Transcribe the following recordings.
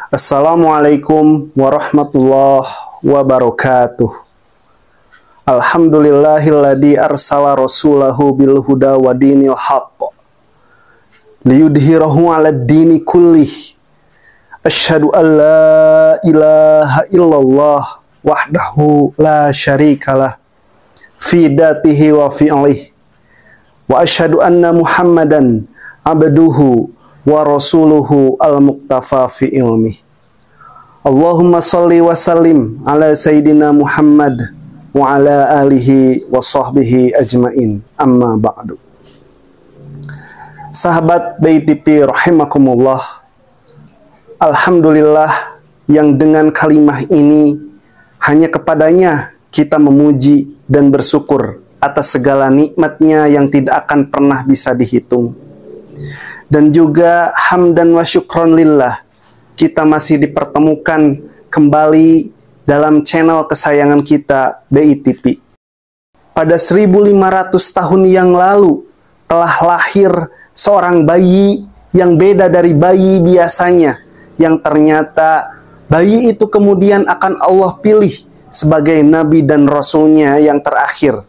Assalamualaikum warahmatullahi wabarakatuh. Alhamdulillahilladzi arsala rasulahu bil huda wa dinil haqq liyudhhirahu 'alad dini kullih. Asyhadu an la ilaha illallah wahdahu la syarikalah fi dzatihi wa fi'lihi. Wa asyhadu anna Muhammadan abduhu wa rasuluhu al-muqtafa fi ilmi. Allahumma salli wa sallim ala sayyidina Muhammad wa ala alihi wa sahbihi ajmain. Amma ba'du. Sahabat BTP rahimakumullah, alhamdulillah yang dengan kalimah ini hanya kepadanya kita memuji dan bersyukur atas segala nikmatnya yang tidak akan pernah bisa dihitung. Dan juga hamdan wa syukron lillah, kita masih dipertemukan kembali dalam channel kesayangan kita BITP. Pada 1500 tahun yang lalu telah lahir seorang bayi yang beda dari bayi biasanya, yang ternyata bayi itu kemudian akan Allah pilih sebagai nabi dan rasulnya yang terakhir.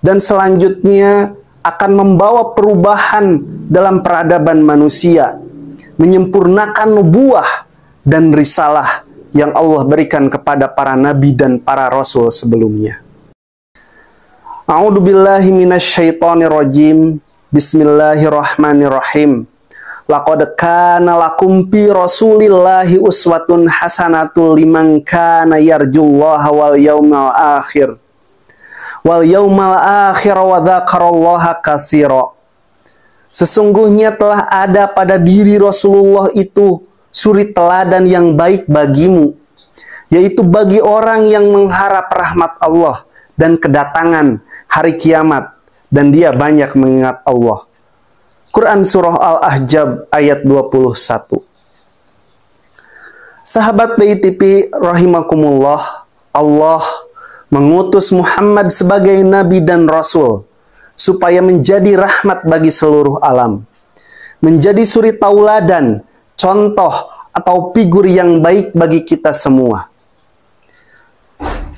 Dan selanjutnya akan membawa perubahan dalam peradaban manusia, menyempurnakan nubuah dan risalah yang Allah berikan kepada para nabi dan para rasul sebelumnya. A'udzu billahi minasyaitonir rajim. Bismillahirrahmanirrahim. Laqad kana lakum fi rasulillahi uswatun hasanatul liman kana yarjullaha wal yaumal akhir. Wal yaumal akhir wa dzakarallaha katsira. Sesungguhnya telah ada pada diri Rasulullah itu suri teladan yang baik bagimu, yaitu bagi orang yang mengharap rahmat Allah dan kedatangan hari kiamat, dan dia banyak mengingat Allah. Quran Surah Al-Ahzab ayat 21. Sahabat BITP rahimakumullah, Allah mengutus Muhammad sebagai nabi dan rasul supaya menjadi rahmat bagi seluruh alam, menjadi suri tauladan, contoh atau figur yang baik bagi kita semua.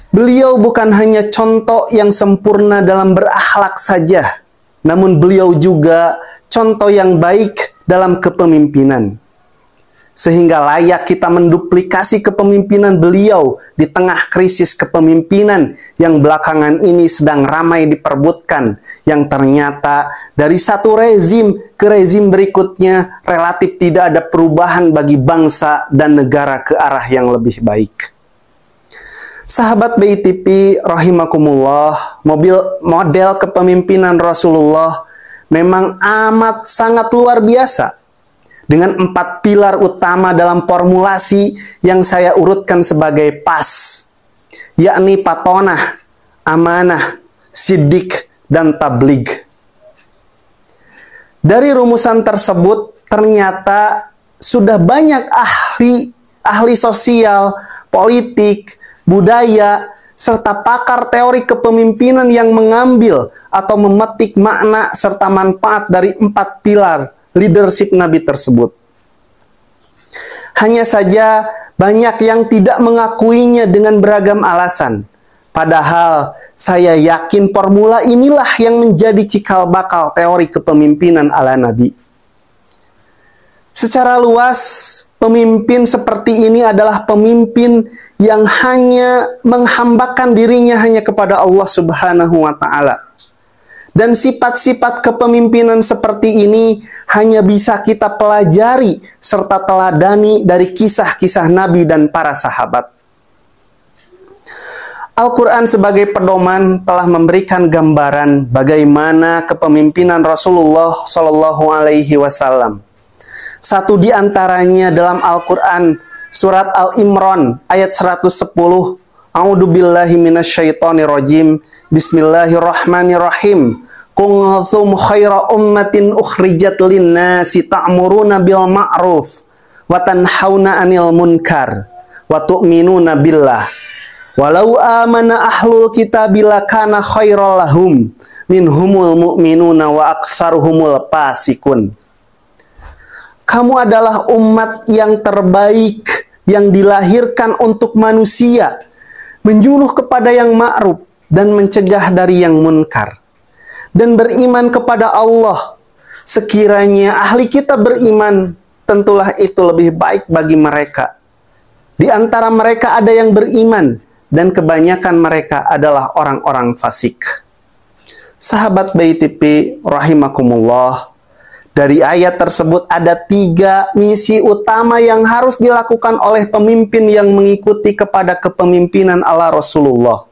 Beliau bukan hanya contoh yang sempurna dalam berakhlak saja, namun beliau juga contoh yang baik dalam kepemimpinan. Sehingga layak kita menduplikasi kepemimpinan beliau di tengah krisis kepemimpinan yang belakangan ini sedang ramai diperbutkan, yang ternyata dari satu rezim ke rezim berikutnya relatif tidak ada perubahan bagi bangsa dan negara ke arah yang lebih baik. Sahabat BITP rahimakumullah, model kepemimpinan Rasulullah memang amat sangat luar biasa, dengan 4 pilar utama dalam formulasi yang saya urutkan sebagai PAS, yakni patonah, amanah, siddiq, dan tabligh. Dari rumusan tersebut ternyata sudah banyak ahli sosial, politik, budaya, serta pakar teori kepemimpinan yang mengambil atau memetik makna serta manfaat dari 4 pilar leadership Nabi tersebut. Hanya saja banyak yang tidak mengakuinya dengan beragam alasan. Padahal saya yakin formula inilah yang menjadi cikal bakal teori kepemimpinan ala Nabi. Secara luas, pemimpin seperti ini adalah pemimpin yang hanya menghambakan dirinya hanya kepada Allah Subhanahu wa Ta'ala. Dan sifat-sifat kepemimpinan seperti ini hanya bisa kita pelajari serta teladani dari kisah-kisah Nabi dan para sahabat. Al-Quran sebagai pedoman telah memberikan gambaran bagaimana kepemimpinan Rasulullah Shallallahu Alaihi Wasallam. Satu di antaranya dalam Al-Quran surat Al-Imran ayat 110. A'udzu billahi minasyaitonir rajim. Bismillahirrahmanirrahim. Kuntum khaira ummatin ukhrijat lin-nasi ta'muruna bil ma'ruf wa tanhauna 'anil munkar wa tu'minuna billah. Walau amana ahlul kitabi lakana khairal lahum minhumul mu'minuna wa aktsaruhumul fasikun. Kamu adalah umat yang terbaik yang dilahirkan untuk manusia, menyuruh kepada yang ma'ruf dan mencegah dari yang munkar, dan beriman kepada Allah. Sekiranya ahli kita beriman, tentulah itu lebih baik bagi mereka. Di antara mereka ada yang beriman, dan kebanyakan mereka adalah orang-orang fasik. Sahabat BITP rahimakumullah, dari ayat tersebut ada 3 misi utama yang harus dilakukan oleh pemimpin yang mengikuti kepada kepemimpinan ala Rasulullah.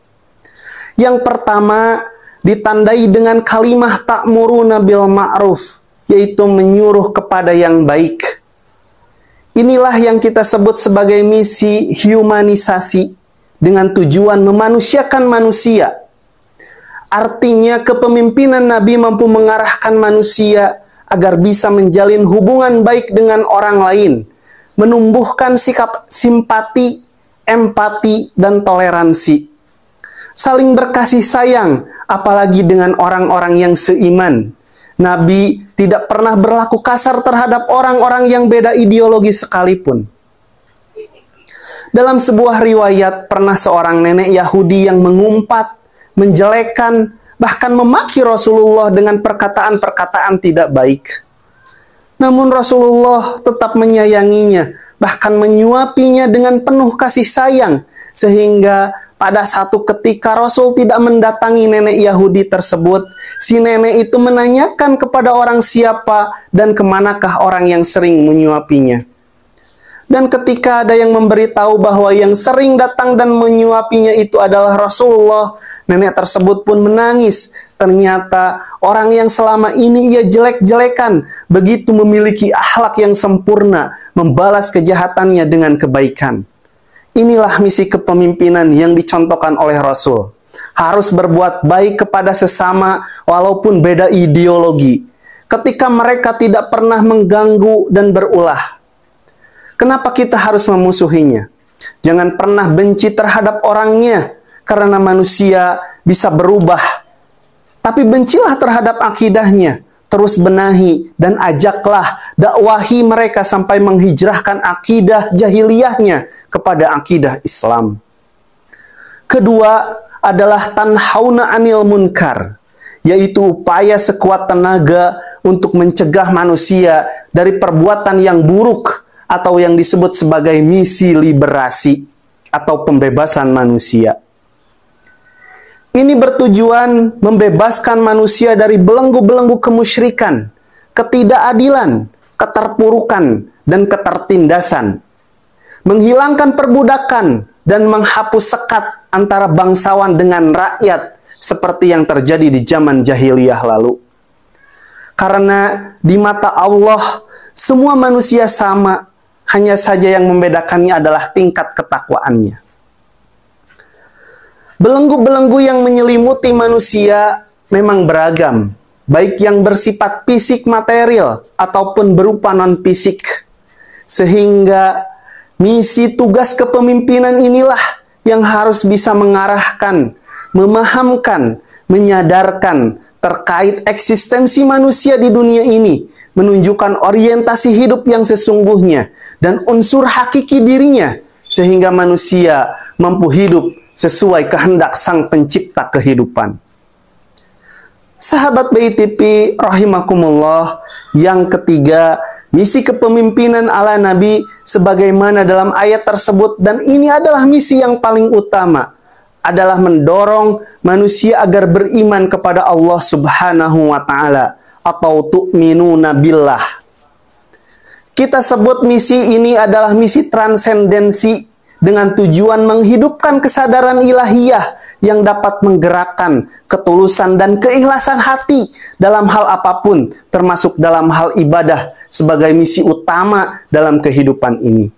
Yang pertama, ditandai dengan kalimah ta'muruna bil ma'ruf, yaitu menyuruh kepada yang baik. Inilah yang kita sebut sebagai misi humanisasi dengan tujuan memanusiakan manusia. Artinya kepemimpinan Nabi mampu mengarahkan manusia agar bisa menjalin hubungan baik dengan orang lain, menumbuhkan sikap simpati, empati, dan toleransi. Saling berkasih sayang, apalagi dengan orang-orang yang seiman. Nabi tidak pernah berlaku kasar terhadap orang-orang yang beda ideologi sekalipun. Dalam sebuah riwayat, pernah seorang nenek Yahudi yang mengumpat, menjelekan, bahkan memaki Rasulullah dengan perkataan-perkataan tidak baik. Namun Rasulullah tetap menyayanginya, bahkan menyuapinya dengan penuh kasih sayang, sehingga pada satu ketika Rasul tidak mendatangi nenek Yahudi tersebut. Si nenek itu menanyakan kepada orang siapa dan kemanakah orang yang sering menyuapinya. Dan ketika ada yang memberitahu bahwa yang sering datang dan menyuapinya itu adalah Rasulullah, nenek tersebut pun menangis. Ternyata orang yang selama ini ia jelek-jelekan begitu memiliki akhlak yang sempurna, membalas kejahatannya dengan kebaikan. Inilah misi kepemimpinan yang dicontohkan oleh Rasul. Harus berbuat baik kepada sesama walaupun beda ideologi. Ketika mereka tidak pernah mengganggu dan berulah. Kenapa kita harus memusuhinya? Jangan pernah benci terhadap orangnya, karena manusia bisa berubah. Tapi bencilah terhadap akidahnya. Terus benahi dan ajaklah, dakwahi mereka sampai menghijrahkan akidah jahiliyahnya kepada akidah Islam. Kedua adalah tanhauna anil munkar, yaitu upaya sekuat tenaga untuk mencegah manusia dari perbuatan yang buruk atau yang disebut sebagai misi liberasi atau pembebasan manusia. Ini bertujuan membebaskan manusia dari belenggu-belenggu kemusyrikan, ketidakadilan, keterpurukan, dan ketertindasan. Menghilangkan perbudakan dan menghapus sekat antara bangsawan dengan rakyat seperti yang terjadi di zaman jahiliyah lalu. Karena di mata Allah, semua manusia sama, hanya saja yang membedakannya adalah tingkat ketakwaannya. Belenggu-belenggu yang menyelimuti manusia memang beragam, baik yang bersifat fisik material ataupun berupa non-fisik. Sehingga misi tugas kepemimpinan inilah yang harus bisa mengarahkan, memahamkan, menyadarkan terkait eksistensi manusia di dunia ini, menunjukkan orientasi hidup yang sesungguhnya dan unsur hakiki dirinya, sehingga manusia mampu hidup sesuai kehendak Sang Pencipta kehidupan. Sahabat BITP rahimakumullah, yang ketiga, misi kepemimpinan ala Nabi sebagaimana dalam ayat tersebut, dan ini adalah misi yang paling utama, adalah mendorong manusia agar beriman kepada Allah Subhanahu wa Ta'ala atau tu'minuna billah. Kita sebut misi ini adalah misi transendensi, dengan tujuan menghidupkan kesadaran ilahiyah yang dapat menggerakkan ketulusan dan keikhlasan hati dalam hal apapun, termasuk dalam hal ibadah sebagai misi utama dalam kehidupan ini.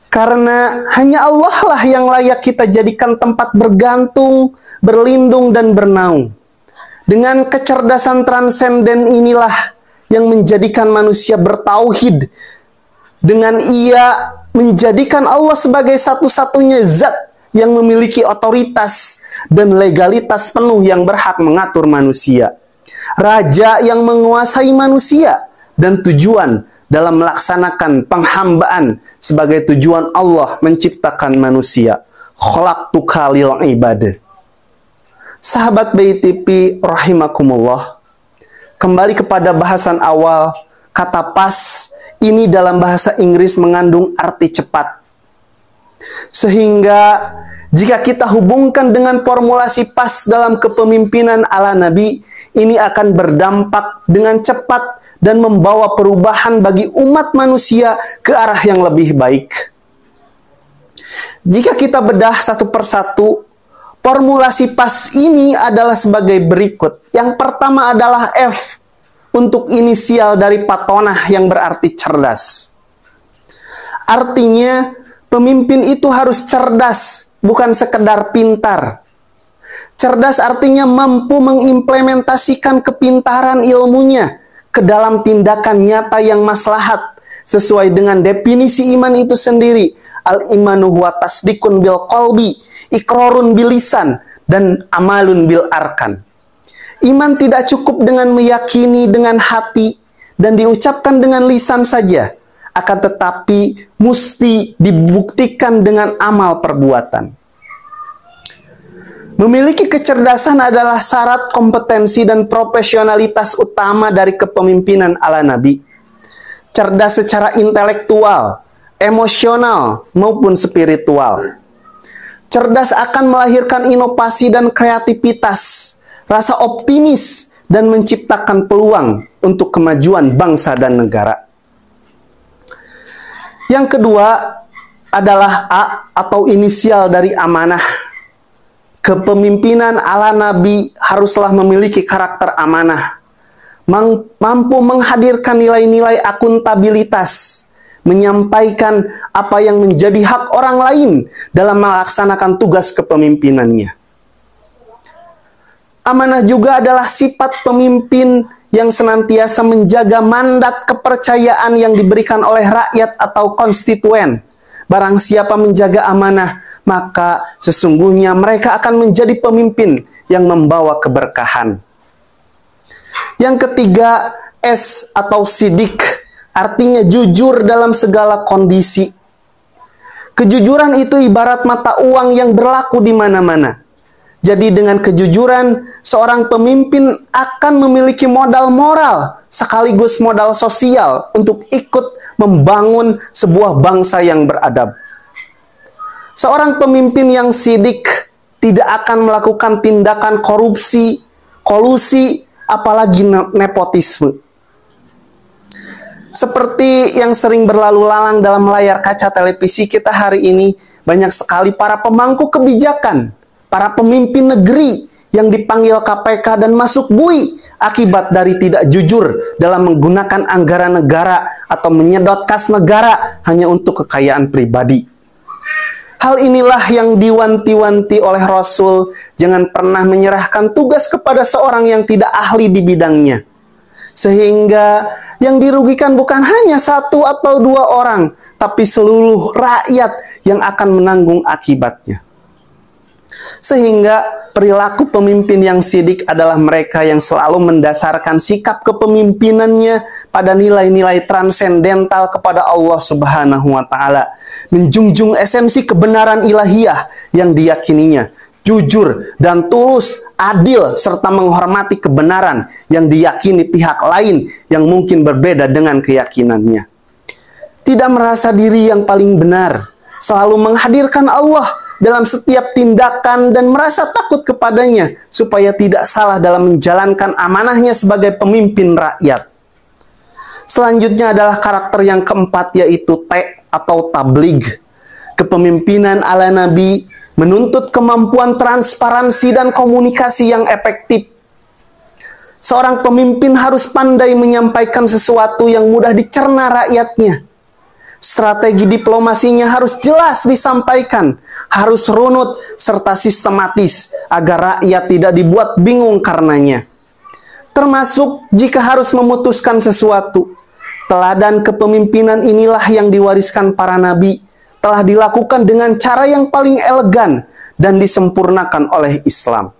Karena hanya Allah lah yang layak kita jadikan tempat bergantung, berlindung, dan bernaung. Dengan kecerdasan transenden inilah yang menjadikan manusia bertauhid, dengan ia menjadikan Allah sebagai satu-satunya zat yang memiliki otoritas dan legalitas penuh yang berhak mengatur manusia. Raja yang menguasai manusia, dan tujuan dalam melaksanakan penghambaan sebagai tujuan Allah menciptakan manusia. Khalaqtuka lil ibadah. Sahabat BITP rahimakumullah, kembali kepada bahasan awal, kata pas ini dalam bahasa Inggris mengandung arti cepat. Sehingga jika kita hubungkan dengan formulasi pas dalam kepemimpinan ala Nabi, ini akan berdampak dengan cepat dan membawa perubahan bagi umat manusia ke arah yang lebih baik. Jika kita bedah satu persatu, formulasi pas ini adalah sebagai berikut. Yang pertama adalah F, untuk inisial dari patonah yang berarti cerdas. Artinya, pemimpin itu harus cerdas, bukan sekedar pintar. Cerdas artinya mampu mengimplementasikan kepintaran ilmunya ke dalam tindakan nyata yang maslahat sesuai dengan definisi iman itu sendiri. Al-imanu huwa tasdikun bil qalbi, iqrarun bil lisan, dan amalun bil arkan. Iman tidak cukup dengan meyakini dengan hati dan diucapkan dengan lisan saja, akan tetapi mesti dibuktikan dengan amal perbuatan. Memiliki kecerdasan adalah syarat kompetensi dan profesionalitas utama dari kepemimpinan ala Nabi. Cerdas secara intelektual, emosional, maupun spiritual. Cerdas akan melahirkan inovasi dan kreativitas, rasa optimis, dan menciptakan peluang untuk kemajuan bangsa dan negara. Yang kedua adalah A atau inisial dari amanah. Kepemimpinan ala Nabi haruslah memiliki karakter amanah, mampu menghadirkan nilai-nilai akuntabilitas, menyampaikan apa yang menjadi hak orang lain dalam melaksanakan tugas kepemimpinannya. Amanah juga adalah sifat pemimpin yang senantiasa menjaga mandat kepercayaan yang diberikan oleh rakyat atau konstituen. Barang siapa menjaga amanah, maka sesungguhnya mereka akan menjadi pemimpin yang membawa keberkahan. Yang ketiga, S atau sidik, artinya jujur dalam segala kondisi. Kejujuran itu ibarat mata uang yang berlaku di mana-mana. Jadi dengan kejujuran, seorang pemimpin akan memiliki modal moral sekaligus modal sosial untuk ikut membangun sebuah bangsa yang beradab. Seorang pemimpin yang sidik tidak akan melakukan tindakan korupsi, kolusi, apalagi nepotisme. Seperti yang sering berlalu lalang dalam layar kaca televisi kita hari ini, banyak sekali para pemangku kebijakan, para pemimpin negeri yang dipanggil KPK dan masuk bui akibat dari tidak jujur dalam menggunakan anggaran negara atau menyedot kas negara hanya untuk kekayaan pribadi. Hal inilah yang diwanti-wanti oleh Rasul, jangan pernah menyerahkan tugas kepada seorang yang tidak ahli di bidangnya. Sehingga yang dirugikan bukan hanya satu atau dua orang, tapi seluruh rakyat yang akan menanggung akibatnya. Sehingga perilaku pemimpin yang sidik adalah mereka yang selalu mendasarkan sikap kepemimpinannya pada nilai-nilai transendental kepada Allah Subhanahu wa Ta'ala, menjunjung esensi kebenaran ilahiyah yang diyakininya, jujur dan tulus, adil, serta menghormati kebenaran yang diyakini pihak lain yang mungkin berbeda dengan keyakinannya. Tidak merasa diri yang paling benar, selalu menghadirkan Allah dalam setiap tindakan dan merasa takut kepadanya supaya tidak salah dalam menjalankan amanahnya sebagai pemimpin rakyat. Selanjutnya adalah karakter yang keempat, yaitu T atau tabligh. Kepemimpinan ala Nabi menuntut kemampuan transparansi dan komunikasi yang efektif. Seorang pemimpin harus pandai menyampaikan sesuatu yang mudah dicerna rakyatnya. Strategi diplomasinya harus jelas disampaikan, harus runut serta sistematis agar rakyat tidak dibuat bingung karenanya. Termasuk jika harus memutuskan sesuatu. Teladan kepemimpinan inilah yang diwariskan para nabi, telah dilakukan dengan cara yang paling elegan dan disempurnakan oleh Islam.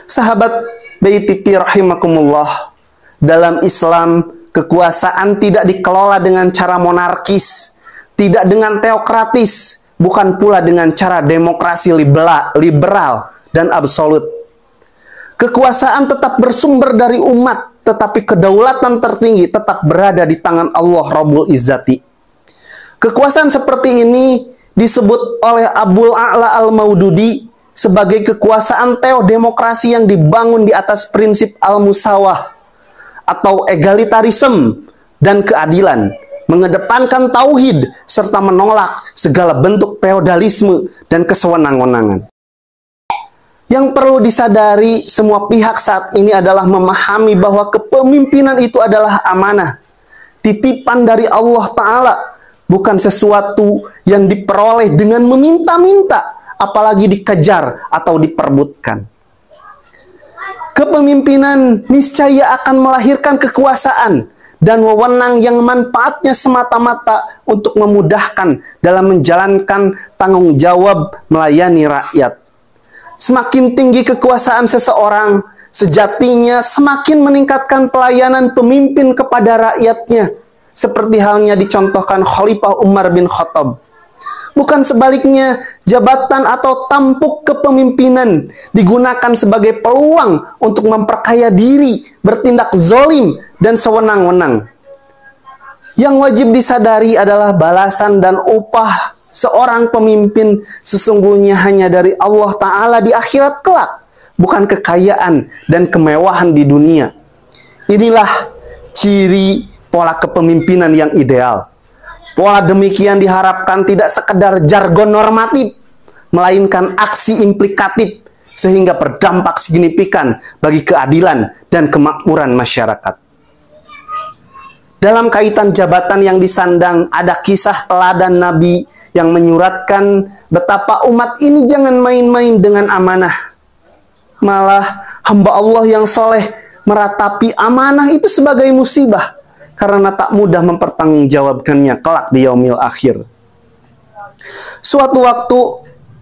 Sahabat BITP rahimakumullah, dalam Islam kekuasaan tidak dikelola dengan cara monarkis, tidak dengan teokratis, bukan pula dengan cara demokrasi liberal dan absolut. Kekuasaan tetap bersumber dari umat, tetapi kedaulatan tertinggi tetap berada di tangan Allah Rabbul Izzati. Kekuasaan seperti ini disebut oleh Abul A'la al-Maududi sebagai kekuasaan teodemokrasi yang dibangun di atas prinsip al-musawah atau egalitarisme dan keadilan, mengedepankan tauhid serta menolak segala bentuk feodalisme dan kesewenang-wenangan. Yang perlu disadari semua pihak saat ini adalah memahami bahwa kepemimpinan itu adalah amanah, titipan dari Allah Ta'ala, bukan sesuatu yang diperoleh dengan meminta-minta, apalagi dikejar atau diperbutkan. Kepemimpinan niscaya akan melahirkan kekuasaan dan wewenang yang manfaatnya semata-mata untuk memudahkan dalam menjalankan tanggung jawab melayani rakyat. Semakin tinggi kekuasaan seseorang, sejatinya semakin meningkatkan pelayanan pemimpin kepada rakyatnya, seperti halnya dicontohkan Khalifah Umar bin Khattab. Bukan sebaliknya, jabatan atau tampuk kepemimpinan digunakan sebagai peluang untuk memperkaya diri, bertindak zalim, dan sewenang-wenang. Yang wajib disadari adalah balasan dan upah seorang pemimpin sesungguhnya hanya dari Allah Ta'ala di akhirat kelak, bukan kekayaan dan kemewahan di dunia. Inilah ciri pola kepemimpinan yang ideal. Pola demikian diharapkan tidak sekedar jargon normatif, melainkan aksi implikatif sehingga berdampak signifikan bagi keadilan dan kemakmuran masyarakat. Dalam kaitan jabatan yang disandang, ada kisah teladan Nabi yang menyuratkan betapa umat ini jangan main-main dengan amanah. Malah hamba Allah yang soleh meratapi amanah itu sebagai musibah, karena tak mudah mempertanggungjawabkannya kelak di yaumil akhir. Suatu waktu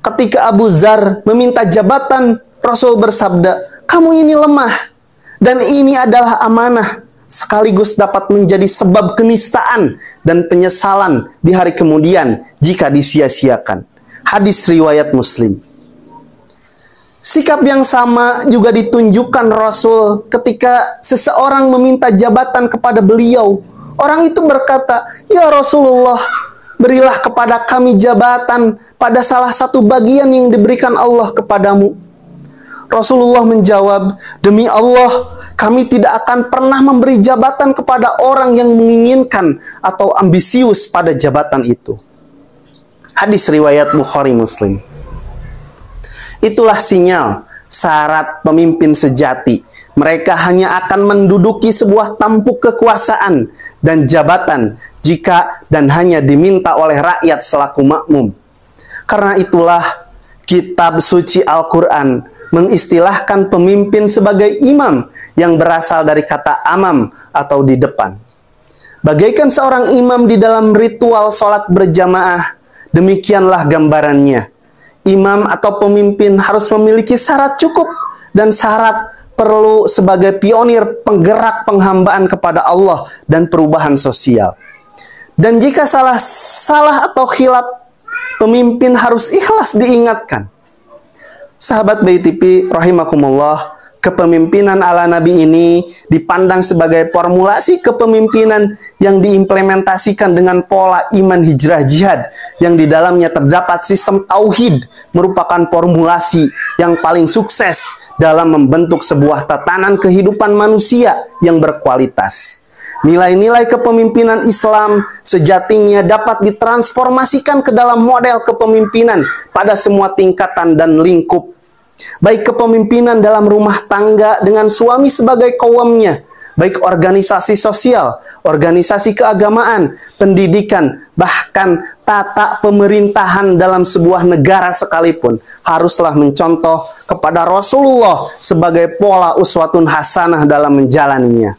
ketika Abu Dzar meminta jabatan, Rasul bersabda, "Kamu ini lemah dan ini adalah amanah, sekaligus dapat menjadi sebab kenistaan dan penyesalan di hari kemudian jika disia-siakan." Hadis riwayat Muslim. Sikap yang sama juga ditunjukkan Rasul ketika seseorang meminta jabatan kepada beliau. Orang itu berkata, "Ya Rasulullah, berilah kepada kami jabatan pada salah satu bagian yang diberikan Allah kepadamu." Rasulullah menjawab, "Demi Allah, kami tidak akan pernah memberi jabatan kepada orang yang menginginkan atau ambisius pada jabatan itu." Hadis riwayat Bukhari Muslim. Itulah sinyal, syarat pemimpin sejati. Mereka hanya akan menduduki sebuah tampuk kekuasaan dan jabatan jika dan hanya diminta oleh rakyat selaku makmum. Karena itulah kitab suci Al-Quran mengistilahkan pemimpin sebagai imam yang berasal dari kata amam atau di depan. Bagaikan seorang imam di dalam ritual sholat berjamaah, demikianlah gambarannya. Imam atau pemimpin harus memiliki syarat cukup dan syarat perlu sebagai pionir penggerak penghambaan kepada Allah dan perubahan sosial. Dan jika salah atau khilaf, pemimpin harus ikhlas diingatkan. Sahabat BTP rahimakumullah, kepemimpinan ala Nabi ini dipandang sebagai formulasi kepemimpinan yang diimplementasikan dengan pola iman hijrah jihad yang di dalamnya terdapat sistem tauhid, merupakan formulasi yang paling sukses dalam membentuk sebuah tatanan kehidupan manusia yang berkualitas. Nilai-nilai kepemimpinan Islam sejatinya dapat ditransformasikan ke dalam model kepemimpinan pada semua tingkatan dan lingkup. Baik kepemimpinan dalam rumah tangga dengan suami sebagai qawamnya, baik organisasi sosial, organisasi keagamaan, pendidikan, bahkan tata pemerintahan dalam sebuah negara sekalipun haruslah mencontoh kepada Rasulullah sebagai pola uswatun hasanah dalam menjalaninya.